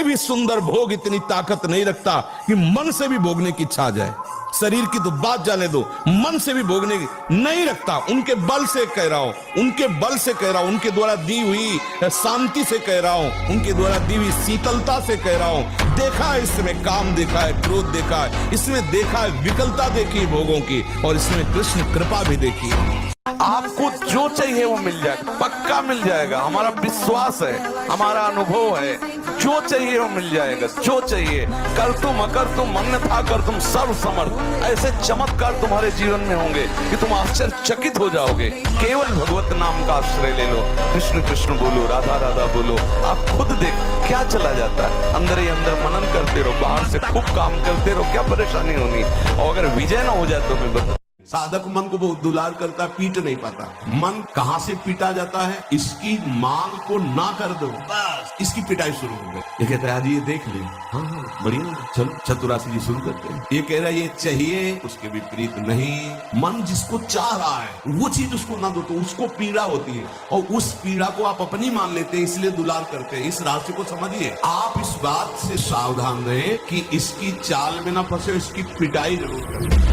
भी सुंदर भोग इतनी ताकत नहीं रखता कि मन से भी भोगने की इच्छा आ जाए। शरीर की तो बात जाने दो, मन से भी भोगने की नहीं रखता। उनके बल से कह रहा हूं, उनके बल से कह रहा हूं, उनके द्वारा दी हुई शांति से कह रहा हूं, उनके द्वारा दी हुई शीतलता से कह रहा हूं। देखा है इसमें काम, देखा है क्रोध, देखा है इसमें, देखा है विकलता देखी भोगों की, और इसमें कृष्ण कृपा भी देखी। आपको जो चाहिए वो मिल जाएगा, पक्का मिल जाएगा। हमारा विश्वास है, हमारा अनुभव है, जो चाहिए वो मिल जाएगा। जो चाहिए कर तुम अकर तुम अन्यथा कर तुम सर्व समर्थ। ऐसे चमत्कार तुम्हारे जीवन में होंगे कि तुम आश्चर्यचकित हो जाओगे। केवल भगवत नाम का आश्रय ले लो, कृष्ण कृष्ण बोलो, राधा राधा बोलो। आप खुद देख क्या चला जाता है। अंदर ही अंदर मनन करते रहो, बाहर से खूब काम करते रहो, क्या परेशानी होनी। और अगर विजय ना हो जाए तो मैं बता, साधक मन को बहुत दुलार करता, पीट नहीं पाता। मन कहाँ से पीटा जाता है? इसकी मांग को ना कर दो, बस इसकी पिटाई शुरू हो गई। ये कहता है ये देख ले, हाँ बढ़िया, चलो चतुरासी जी शुरू करते हैं। ये कह रहा है ये चाहिए, उसके विपरीत नहीं। मन जिसको चाह रहा है वो चीज उसको ना दो तो उसको पीड़ा होती है, और उस पीड़ा को आप अपनी मान लेते हैं, इसलिए दुलार करते हैं। इस राशि को समझिए। आप इस बात से सावधान रहे कि इसकी चाल में ना फंसे, इसकी पिटाई जरूर करें।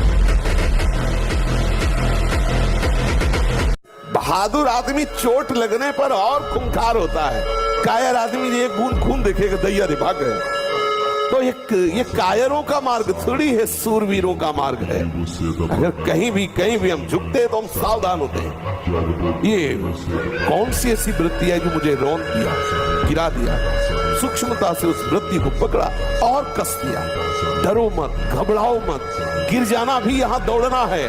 बहादुर आदमी चोट लगने पर और खूंखार होता है। कायर आदमी एक बूंद खून देखेगा दैया रे भाग गए। तो ये कायरों का मार्ग थोड़ी है, सूरवीरों का मार्ग है। अगर कहीं भी हम झुकते हैं तो हम सावधान होते हैं। ये कौन सी ऐसी वृत्ति है जो मुझे रौन दिया, गिरा दिया। सूक्ष्मता से उस वृत्ति को पकड़ा और कस दिया। डरो मत, घबराओ मत, गिर जाना भी यहाँ दौड़ना है।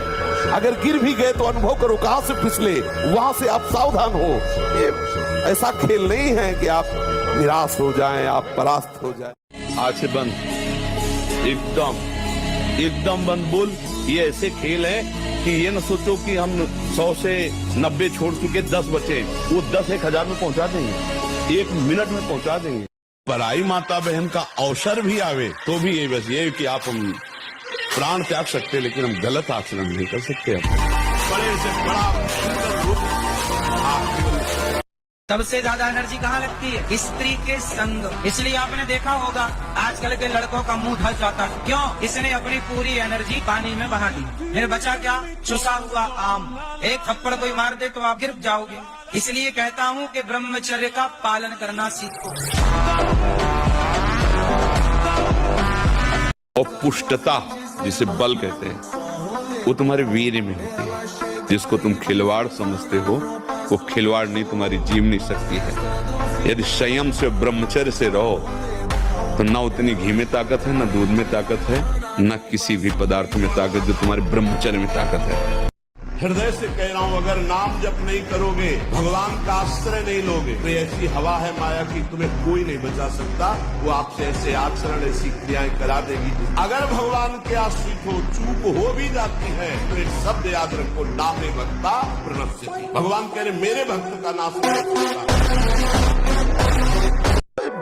अगर गिर भी गए तो अनुभव करो कहां से फिसले, वहां से आप सावधान हो। ये ऐसा खेल नहीं है कि आप निराश हो जाएं, आप परास्त हो जाएं। आज से बंद, एकदम बंद बोल। ये ऐसे खेल है कि ये न सोचो कि हम 100 से 90 छोड़ चुके, 10 बचे, वो 10 1000 में पहुंचा देंगे, 1 मिनट में पहुंचा देंगे। पराई माता बहन का अवसर भी आवे तो भी ये बस ये कि आप हम प्राण त्याग सकते, लेकिन हम गलत आचरण नहीं कर सकते। बड़े से बड़ा सबसे ज्यादा एनर्जी कहाँ लगती है? स्त्री के संग। इसलिए आपने देखा होगा आजकल के लड़कों का मुंह ढल जाता है। क्यों? इसने अपनी पूरी एनर्जी पानी में बहा दी। फिर बचा क्या? चुसा हुआ आम। एक थप्पड़ कोई मार दे तो आप गिर जाओगे। इसलिए कहता हूँ कि ब्रह्मचर्य का पालन करना सीखो। और पुष्टता जिसे बल कहते हैं वो तुम्हारे वीर्य में होती है। जिसको तुम खिलवाड़ समझते हो वो खिलवाड़ नहीं, तुम्हारी जीवनी शक्ति है। यदि संयम से ब्रह्मचर्य से रहो तो न उतनी घी में ताकत है, न दूध में ताकत है, न किसी भी पदार्थ में ताकत जो तुम्हारे ब्रह्मचर्य में ताकत है। हृदय से कह रहा हूं, अगर नाम जप नहीं करोगे, भगवान का आश्रय नहीं लोगे, तो ऐसी हवा है माया की तुम्हें कोई नहीं बचा सकता। वो आपसे ऐसे आचरण, ऐसी क्रियाएं करा देगी। अगर भगवान के आश्रित हो, चूक हो भी जाती है तो एक शब्द याद रखो, नामे भक्ता प्रणश्यति। भगवान कह रहे मेरे भक्त का नाश नहीं होगा।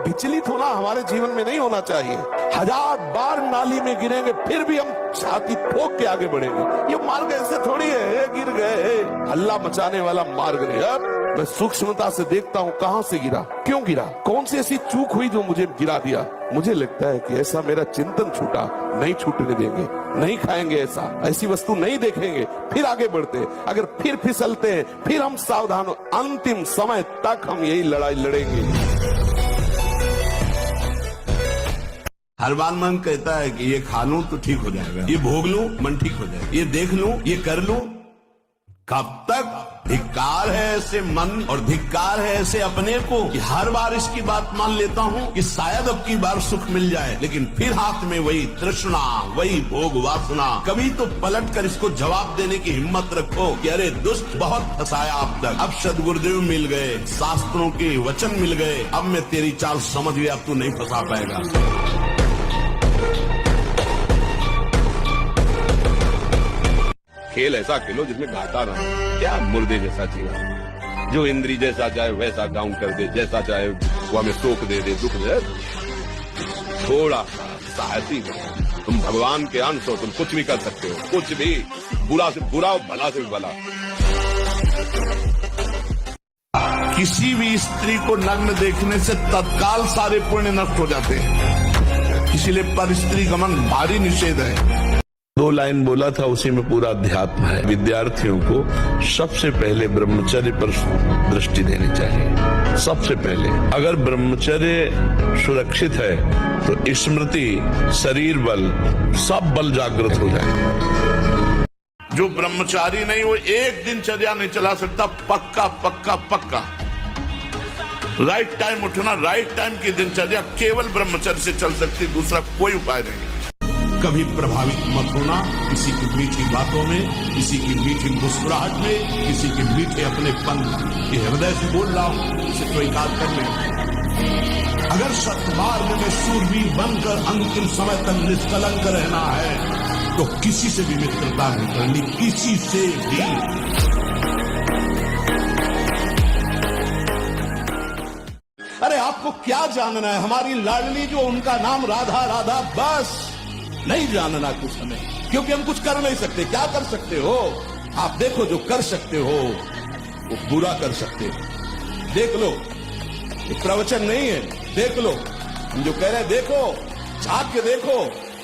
विचलित होना हमारे जीवन में नहीं होना चाहिए। 1000 बार नाली में गिरेंगे फिर भी हम छाती ठोक के आगे बढ़ेंगे। ये मार्ग ऐसे थोड़ी है गिर गए, हल्ला मचाने वाला मार्ग नहीं। अब मैं सूक्ष्मता से देखता हूँ कहां से गिरा, क्यों गिरा, कौन सी ऐसी चूक हुई जो मुझे गिरा दिया। मुझे लगता है कि ऐसा मेरा चिंतन छूटा, नहीं छूटने देंगे, नहीं खाएंगे ऐसा, ऐसी वस्तु नहीं देखेंगे, फिर आगे बढ़ते। अगर फिर फिसलते हैं फिर हम सावधान हो। अंतिम समय तक हम यही लड़ाई लड़ेंगे। हर बार मन कहता है कि ये खा लूं तो ठीक हो जाएगा, ये भोग लूं मन ठीक हो जाएगा, ये देख लूं, ये कर लूं। कब तक? धिक्कार है ऐसे मन और धिक्कार है ऐसे अपने को कि हर बार इसकी बात मान लेता हूं कि शायद अब की बार सुख मिल जाए, लेकिन फिर हाथ में वही तृष्णा, वही भोग वासना। कभी तो पलट कर इसको जवाब देने की हिम्मत रखो कि अरे दुष्ट बहुत फंसाया अब तक, अब सदगुरुदेव मिल गए, शास्त्रों के वचन मिल गए, अब मैं तेरी चाल समझ गया, अब तू नहीं फंसा पाएगा। खेल ऐसा खेलो जिसमें घाटा ना हो। क्या मुर्दे जैसा जीवन, जो इंद्री जैसा चाहे वैसा डाउन कर दे, जैसा चाहे वो हमें शोक दे दे, दुख दे। थोड़ा साहसी हो, तुम भगवान के अंश हो, तुम कुछ भी कर सकते हो, कुछ भी, बुरा से बुरा, भला से भी भला। किसी भी स्त्री को नग्न देखने से तत्काल सारे पुण्य नष्ट हो जाते हैं, इसीलिए पर स्त्री गमन भारी निषेध है। 2 लाइन बोला था, उसी में पूरा अध्यात्म है। विद्यार्थियों को सबसे पहले ब्रह्मचर्य पर दृष्टि देनी चाहिए। सबसे पहले अगर ब्रह्मचर्य सुरक्षित है तो स्मृति, शरीर बल, सब बल जागृत हो जाए। जो ब्रह्मचारी नहीं वो एक दिनचर्या नहीं चला सकता। पक्का पक्का पक्का राइट टाइम उठना, राइट टाइम की दिनचर्या केवल ब्रह्मचर्य से चल सकती, दूसरा कोई उपाय नहीं। कभी प्रभावित मत होना किसी की मीठी बातों में, किसी की मीठी मुस्कुराहट में, किसी के मीठे अपनेपन के हृदय से बोल रहा हूं, इसे स्वीकार कर ले। अगर सत्मार्ग में शूरवीर बनकर अंतिम समय तक निष्कलंक रहना है तो किसी से भी मित्रता नहीं करनी, किसी से भी। अरे आपको क्या जानना है? हमारी लाडली जो, उनका नाम राधा राधा, बस नहीं जानना कुछ हमें, क्योंकि हम कुछ कर नहीं सकते। क्या कर सकते हो आप? देखो, जो कर सकते हो वो बुरा कर सकते हो। देख लो, ये प्रवचन नहीं है, देख लो हम जो कह रहे हैं, देखो, झांक के देखो।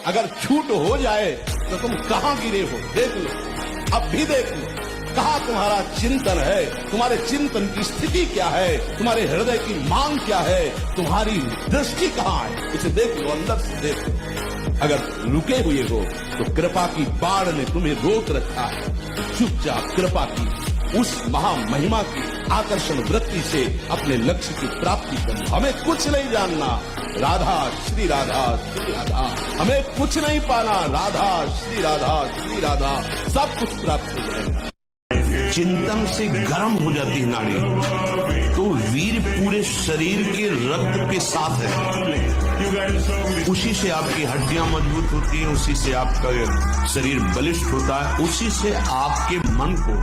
अगर छूट हो जाए तो तुम कहां गिरे हो, देख लो, अब भी देख लो, कहां तुम्हारा चिंतन है, तुम्हारे चिंतन की स्थिति क्या है, तुम्हारे हृदय की मांग क्या है, तुम्हारी दृष्टि कहां है, इसे देख लो, अंदर से देख लो। अगर रुके हुए हो तो कृपा की बाढ़ ने तुम्हें रोक रखा है, तो चुपचाप कृपा की उस महामहिमा की आकर्षण वृत्ति से अपने लक्ष्य की प्राप्ति करो। हमें कुछ नहीं जानना, राधा श्री राधा श्री राधा, हमें कुछ नहीं पाना, राधा श्री राधा श्री राधा, सब कुछ प्राप्त हो जाएगा। चिंतन से गर्म हो जाती है नाड़ी, तो वीर पूरे शरीर के रक्त के साथ है, उसी से आपकी हड्डियां मजबूत होती हैं, उसी से आपका शरीर बलिष्ठ होता है, उसी से आपके मन को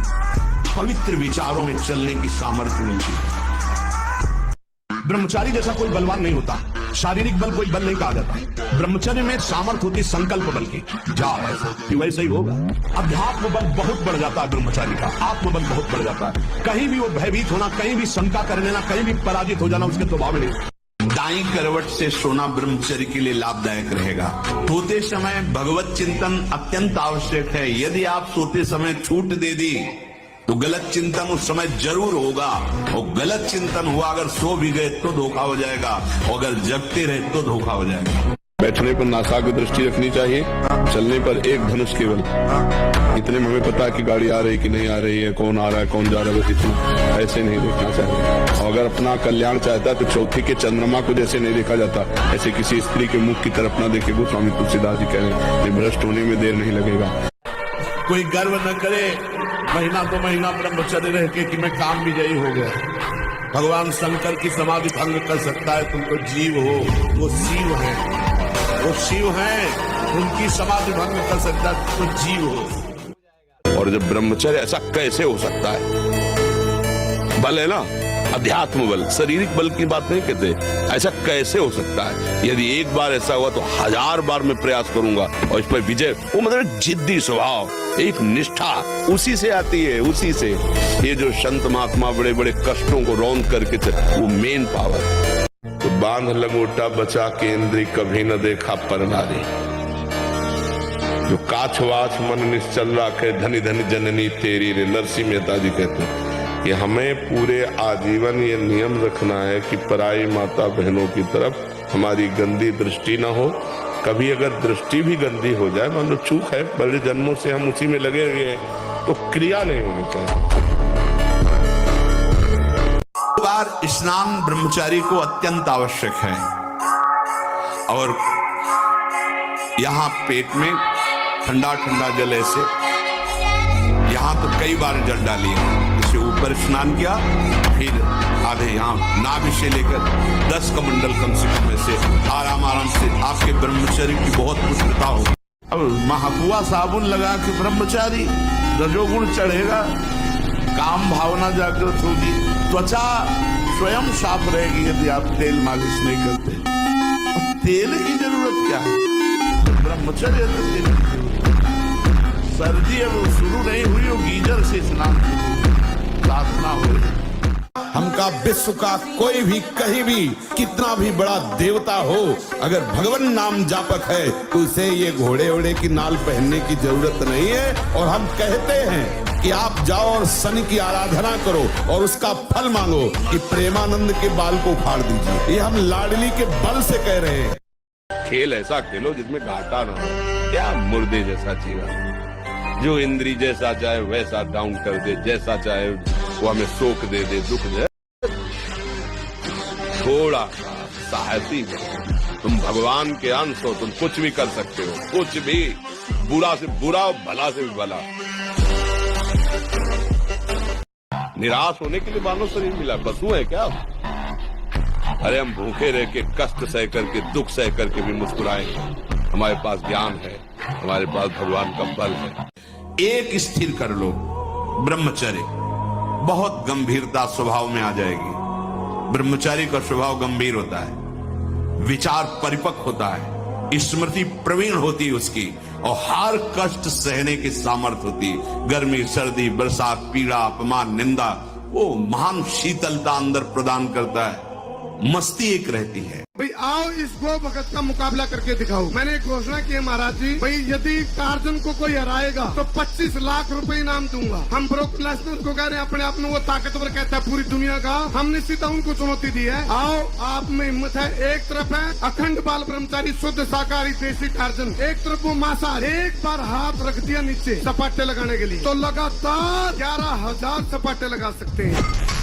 पवित्र विचारों में चलने की सामर्थ्य मिलती है। ब्रह्मचारी जैसा कोई बलवान नहीं होता, शारीरिक बल कोई बल नहीं कहा जाता। ब्रह्मचर्य में सामर्थ्य होती संकल्प बल की, जा वैसे ही होगा। अध्यात्म बल बहुत बढ़ जाता है ब्रह्मचारी का, आत्मबल बहुत बढ़ जाता है। कहीं भी वो भयभीत होना, कहीं भी शंका कर लेना, कहीं भी पराजित हो जाना उसके स्वभाव में नहीं। दाई करवट से सोना ब्रह्मचर्य के लिए लाभदायक रहेगा। सोते समय भगवत चिंतन अत्यंत आवश्यक है। यदि आप सोते समय छूट दे दी तो गलत चिंतन उस समय जरूर होगा, और गलत चिंतन हुआ अगर सो भी गए तो धोखा हो जाएगा, और अगर जगते रहे तो धोखा हो जाएगा। बैठने पर नासाग्र दृष्टि रखनी चाहिए, चलने पर एक धनुष केवल। इतने में हमें पता है कि गाड़ी आ रही कि नहीं आ रही है, कौन आ रहा है कौन जा रहा है, बस इतना। ऐसे नहीं देखना चाहिए। और अगर अपना कल्याण चाहता है तो चौथी के चंद्रमा को जैसे नहीं देखा जाता, ऐसे किसी स्त्री के मुख की तरफ ना देखे। गोस्वामी तुलसीदास जी कह रहे हैं, भ्रष्ट होने में देर नहीं लगेगा। कोई गर्व न करे महीना 2 महीना ब्रह्मचर्य रह के कि मैं काम विजयी हो गया। भगवान शंकर की समाधि भंग कर सकता है, तुम तो जीव हो, वो शिव है, वो शिव है, उनकी समाधि भंग कर सकता है, तो जीव हो। और जब ब्रह्मचर्य, ऐसा कैसे हो सकता है? बल है ना, अध्यात्म बल, शारीरिक बल की बात नहीं कहते। ऐसा कैसे हो सकता है? यदि एक बार ऐसा हुआ तो 1000 बार मैं प्रयास करूंगा और इस पर विजय। वो मतलब जिद्दी स्वभाव, एक निष्ठा उसी से आती है, उसी से। ये जो संत महात्मा बड़े बड़े कष्टों को रौंद करके वो मेन पावर। तो बांध लंगोटा बचा के इंद्री कभी न देखा पर नारी, जो काछवाछ मन निश्चल राखे धनी धनी जननी तेरी रे। नरसिंह मेहता जी कहते हैं कि हमें पूरे आजीवन ये नियम रखना है कि पराई माता बहनों की तरफ हमारी गंदी दृष्टि ना हो। कभी अगर दृष्टि भी गंदी हो जाए, मान लो चूक है, बड़े जन्मों से हम उसी में लगे हुए हैं, तो क्रिया नहीं होनी चाहिए। बार स्नान ब्रह्मचारी को अत्यंत आवश्यक है, और यहाँ पेट में ठंडा ठंडा जल ऐसे, यहाँ तो कई बार जल डाली, इसे ऊपर स्नान किया, फिर आधे यहाँ नाभि से लेकर 10 कमंडल कम से कम ऐसे आराम आराम से आपके ब्रह्मचर्य की बहुत पुष्टता हो। अब महाकुआ साबुन लगा के ब्रह्मचारी, रजोगुण चढ़ेगा, काम भावना जागृत होगी, त्वचा स्वयं साफ रहेगी यदि आप तेल मालिश नहीं करते। तेल की जरूरत क्या है? ब्रह्मचर्य तो तेल की जरूरत है। सर्दी अब शुरू नहीं हुई हो, गीजर से स्नान साधना हो। हमका विश्व का कोई भी कहीं भी कितना भी बड़ा देवता हो, अगर भगवान नाम जापक है तो उसे ये घोड़े ओड़े की नाल पहनने की जरूरत नहीं है। और हम कहते हैं कि आप जाओ और शनि की आराधना करो और उसका फल मांगो कि प्रेमानंद के बाल को उखाड़ दीजिए। ये हम लाडली के बल से कह रहे हैं। खेल ऐसा खेलो जिसमें घाटा ना हो। क्या मुर्दे जैसा जीवन, जो इंद्री जैसा चाहे वैसा डाउन कर दे, जैसा चाहे वो हमें शोक दे दे, दुख दे। थोड़ा साहसी बनो, तुम भगवान के अंश हो, तुम कुछ भी कर सकते हो, कुछ भी, बुरा से बुरा और भला से भी भला। निराश होने के लिए मानव शरीर मिला, पशु है क्या? अरे हम भूखे रह के, कष्ट सह करके, दुख सह करके भी मुस्कुराएंगे। हमारे पास ज्ञान है, हमारे पास भगवान का बल है। एक स्थिर कर लो, ब्रह्मचर्य, बहुत गंभीरता स्वभाव में आ जाएगी। ब्रह्मचारी का स्वभाव गंभीर होता है, विचार परिपक्व होता है, स्मृति प्रवीण होती है उसकी, और हर कष्ट सहने की सामर्थ्य होती है। गर्मी, सर्दी, बरसात, पीड़ा, अपमान, निंदा, वो महान शीतलता अंदर प्रदान करता है। मस्ती एक रहती है। भाई आओ इस गो भगत का मुकाबला करके दिखाओ। मैंने घोषणा की है महाराज जी, भाई यदि टार्जन को कोई हराएगा तो 25 लाख रुपए इनाम दूंगा। हम ब्रोक लेसनर को कह रहे हैं अपने आप में वो ताकतवर कहता है पूरी दुनिया का, हमने सीधा उनको चुनौती दी है। आओ आप में हिम्मत है। एक तरफ है अखंड बाल ब्रह्मचारी शुद्ध शाकाहारी देसी टार्जन, एक तरफ वो मांसाहार। एक बार हाथ रख दिया नीचे सपाटे लगाने के लिए तो लगातार 11,000 सपाटे लगा सकते हैं।